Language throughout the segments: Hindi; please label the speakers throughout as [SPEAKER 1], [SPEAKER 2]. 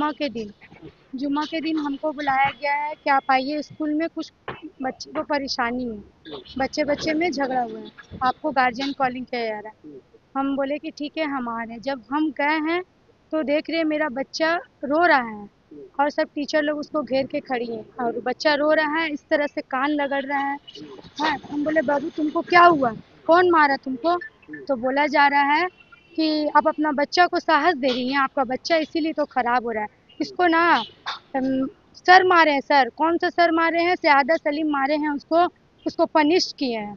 [SPEAKER 1] जुम्मा के दिन। जुम्मा के दिन हमको बुलाया गया है कि आप आइए, स्कूल में कुछ बच्चे को परेशानी है, बच्चे बच्चे में झगड़ा हुआ है, आपको गार्जियन कॉलिंग किया जा रहा है। हम बोले कि ठीक है, हम आ रहे हैं। जब हम गए हैं तो देख रहे मेरा बच्चा रो रहा है और सब टीचर लोग उसको घेर के खड़ी हैं और बच्चा रो रहा है, इस तरह से कान रगड़ रहा है। हाँ, हम बोले बाबू तुमको क्या हुआ, कौन मारा तुमको? तो बोला जा रहा है कि आप अपना बच्चा को साहस दे रही हैं, आपका बच्चा इसीलिए तो खराब हो रहा है। इसको ना सर मारे हैं, सर कौन सा सर मारे हैं, सयादा सलीम मारे हैं उसको, उसको पनिश किए हैं,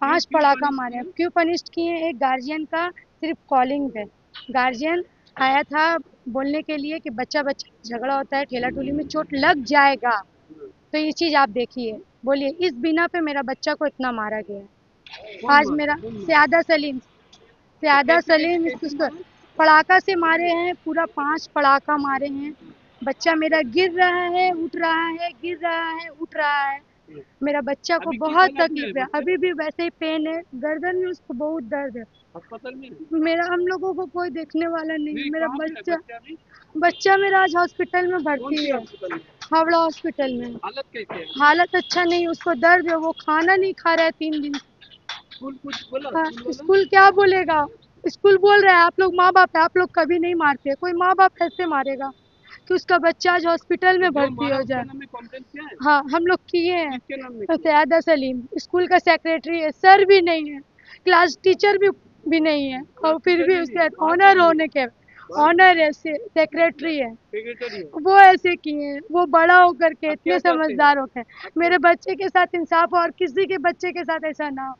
[SPEAKER 1] 5 पड़ाका मारे हैं। क्यों पनिश किए हैं? एक गार्जियन का सिर्फ कॉलिंग पे गार्जियन आया था बोलने के लिए कि बच्चा बच्चा झगड़ा होता है, ठेला ठुली में चोट लग जाएगा। तो ये चीज़ आप देखिए, बोलिए इस बिना पे मेरा बच्चा को इतना मारा गया है। आज मेरा सयादा सलीम इसको पड़ाका से मारे हैं, पूरा 5 पड़ाका मारे हैं। बच्चा मेरा गिर रहा है, उठ रहा है, गिर रहा है, उठ रहा है। मेरा बच्चा को बहुत तकलीफ है, अभी भी वैसे ही पेन है, गर्दन में उसको बहुत दर्द है। अस्पताल में मेरा हम लोगों को कोई देखने वाला नहीं है। मेरा बच्चा बच्चा मेरा आज हॉस्पिटल में भर्ती है, हावड़ा हॉस्पिटल में। हालत कैसी है? हालत अच्छा नहीं, उसको दर्द है, वो खाना नहीं खा रहा है 3 दिन। स्कूल कुछ बोला? हाँ, स्कूल क्या बोलेगा? स्कूल बोल रहा है आप लोग माँ बाप है, आप लोग कभी नहीं मारते। कोई माँ बाप कैसे मारेगा कि उसका बच्चा आज हॉस्पिटल में भर्ती हो जाए? हाँ, हम लोग किए हैं। सयादा सलीम स्कूल का सेक्रेटरी है, सर भी नहीं है, क्लास टीचर भी नहीं है, और फिर भी उसके ऑनर होने के ऑनर है, सेक्रेटरी है। वो ऐसे किए हैं, वो बड़ा होकर के इतने समझदार होकर मेरे बच्चे के साथ इंसाफ हो और किसी के बच्चे के साथ ऐसा ना हो।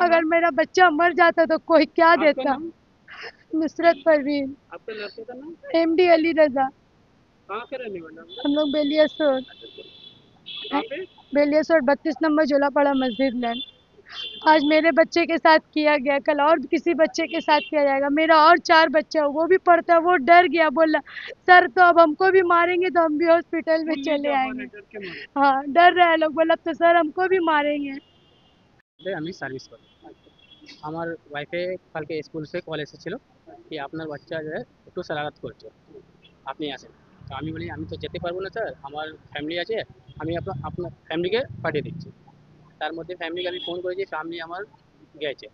[SPEAKER 1] अगर मेरा बच्चा मर जाता तो कोई क्या देता? नुसरत परवीन। MD अली रजा। कहाँ के रहने वाले हम लोग? बेलियसोर 32 नंबर जोलापाड़ा मस्जिद लैन। आज मेरे बच्चे के साथ किया गया, कल और किसी बच्चे के साथ किया जाएगा। मेरा और 4 बच्चा है, वो भी पढ़ता है, वो डर गया, बोला सर तो अब हमको भी मारेंगे तो हम भी हॉस्पिटल में चले आएंगे। हाँ, डर रहा है लोग, बोला तो सर हमको भी मारेंगे।
[SPEAKER 2] আমি সার্ভিস করি। আমার ওয়াইফে কালকে স্কুল থেকে কল এসেছিল কি আপনার বাচ্চা যে একটু শরারত করছে, আপনি আসেন। তো আমি বলি আমি তো যেতে পারবো না স্যার, আমার ফ্যামিলি আছে, আমি আপনার ফ্যামিলিকে পাঠিয়ে দিচ্ছি। তার মধ্যে ফ্যামিলিকে আমি ফোন করেছি, ফ্যামিলি আমার গেছে।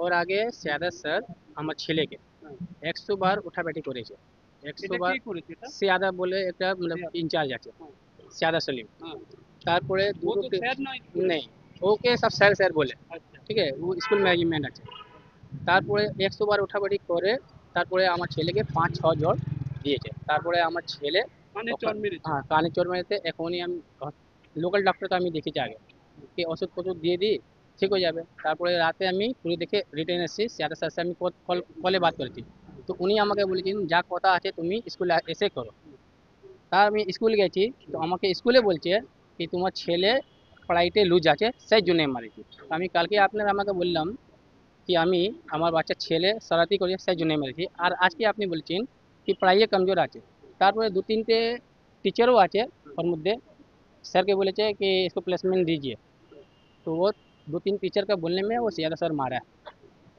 [SPEAKER 2] ওর আগে সিয়াদত স্যার আমার ছেলেকে 100 বার উঠাবেটি করেছে, 100 বার। সিয়াদা বলে একটা মানে ইনচার্জ আছে, সিয়াদা সলিম। তারপরে দুটো নেই, ওকে সব স্যার স্যার বলে, ঠিক আছে, ও স্কুল ম্যানেজমেন্ট আছে। তারপরে 100 বার উঠাবাড়ি করে তারপরে আমার ছেলেকে 5-6 জ্বর দিয়েছে। তারপরে আমার ছেলে হ্যাঁ কানে চোট মেরেছে। এখনই আমি লোকাল ডক্টরকে আমি দেখেছি আগে, কি ওষুধ ফষুধ দিয়ে দিই ঠিক হয়ে যাবে। তারপরে রাতে আমি পুরী দেখে রিটার্ন এসেছি, সিয়াদের সাথে আমি কলে বাত করেছি। তো উনি আমাকে বলেছেন যা কথা আছে তুমি স্কুলে এসে করো। তা আমি স্কুল গেছি, তো আমাকে স্কুলে বলছে কি তোমার ছেলে পড়াইতে লুজ আছে সেই জন্য মারেছি। তো আমি কালকে আপনার আমাকে বললাম कि আমি আমার বাচ্চা ছেলে শরারতি করে সেই জন্য মেরেছি, আর আজকে আপনি বলছেন कि पढ़ाइए कमजोर আছে। তারপরে 2-3টে टीचरों আছে ওর মধ্যে, স্যারকে বলেছে कि इसको प्लेसमेंट दीजिए। तो वो 2-3 टीचर का बोलने में वो ज़्यादा सर मारा है,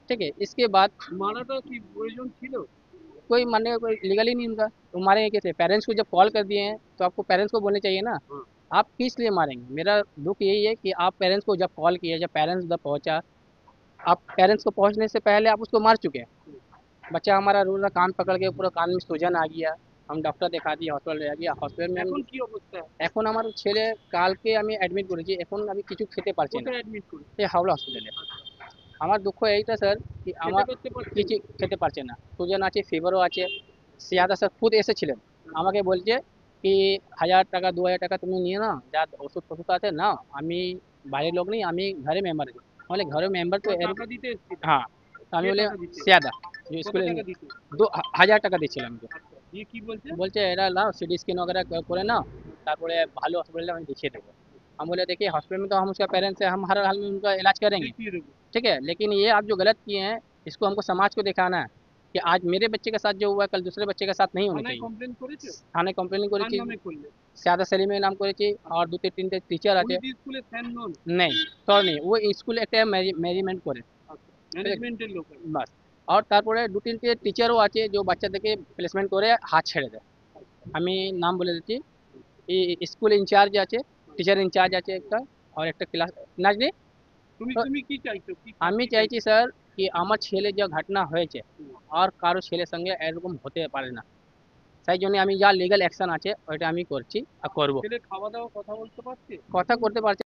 [SPEAKER 2] ठीक है। इसके बाद माराটা কি প্রয়োজন ছিল? कोई मानने का कोई लीगल ही नहीं उनका, तो मारेंगे कैसे? पेरेंट्स को जब कॉल कर दिए हैं तो आपको पेरेंट्स को बोलने चाहिए ना, आप किस लिए मारेंगे? मेरा दुख यही है कि आप पेरेंट्स को जब कॉल किए, जब पेरेंट्स उधर पहुंचा, आप पेरेंट्स को पहुंचने से पहले आप उसको मार चुके हैं। बच्चा हमारा रो रहा, कान पकड़ के पूरा कान में सूजन आ गया, हम डॉक्टर দেখা দিয়ে হসপিটাল ले গিয়া হসপিটাল में এখন কি অবস্থা? এখন আমার ছেলে কালকে আমি অ্যাডমিট করেছি, এখন আমি কিছু খেতে পারছি না। কোথায় অ্যাডমিট করেছি? এই হাওড়া হসপিটালে। আমার দুঃখ এইটা স্যার কি আমার কিছু খেতে পারছে না, সুজন আছে, ফিভারও আছে। সিয়াদা স্যার খুদ এসেছিলেন, আমাকে বলছে কি 1000 টাকা 2000 টাকা তুমি নিয়ে নাও, যা ওষুধ ফষুধ আছে নাও, আমি বাইরের লোক নেই, আমি ঘরে মেম্বার আছি। বলে ঘরে মেম্বার তো हाँ, তো আমি বলে সিয়াদা যে স্কুলে 2000 টাকা দিয়েছিলাম আমাকে। বলছে এরা লাও সিটি स्कैन वगैरह করে नाओ, তারপরে ভালো হসপিটালে আমি দেখিয়ে देंगे। हम बोले देखिए हॉस्पिटल में तो हम उसका पेरेंट्स है, हम हर हाल में उनका इलाज करेंगे, ठीक है, लेकिन ये आप जो गलत किए हैं इसको हमको समाज को दिखाना है कि आज मेरे बच्चे के साथ जो हुआ कल दूसरे बच्चे के साथ नहीं होना चाहिए। थाने कम्प्लेन করেছি, সিয়াদা সেলিমের নাম করেছি, আর 2-3টে টিচার আছে। नहीं তোর নেই, ও স্কুলে একটা ম্যানেজমেন্ট করে, ম্যানেজমেন্টের লোক বাস। আর তারপরে 2-3টে টিচারও আছে যে বাচ্চাদেরকে প্লেসমেন্ট করে হাত ছেড়ে দেয়। আমি নাম বলে দিচ্ছি, স্কুল ইনচার্জ আছে, টিচার ইনচার্জ আছে একটা, আর একটা ক্লাস নাজনি।
[SPEAKER 3] তুমি
[SPEAKER 2] তো
[SPEAKER 3] তুমি কি চাইছো
[SPEAKER 2] আমি চাইছি স্যার কি আমার ছেলে যা ঘটনা হয়েছে আর কারো ছেলের সঙ্গে এরকম হতে পারে না, তাই জন্য আমি যা লিগ্যাল অ্যাকশন আছে ওইটা আমি করছি আর করব।
[SPEAKER 3] ছেলে খাওয়া দাওয়া কথা বলতে পারছে?
[SPEAKER 2] কথা করতে পারছি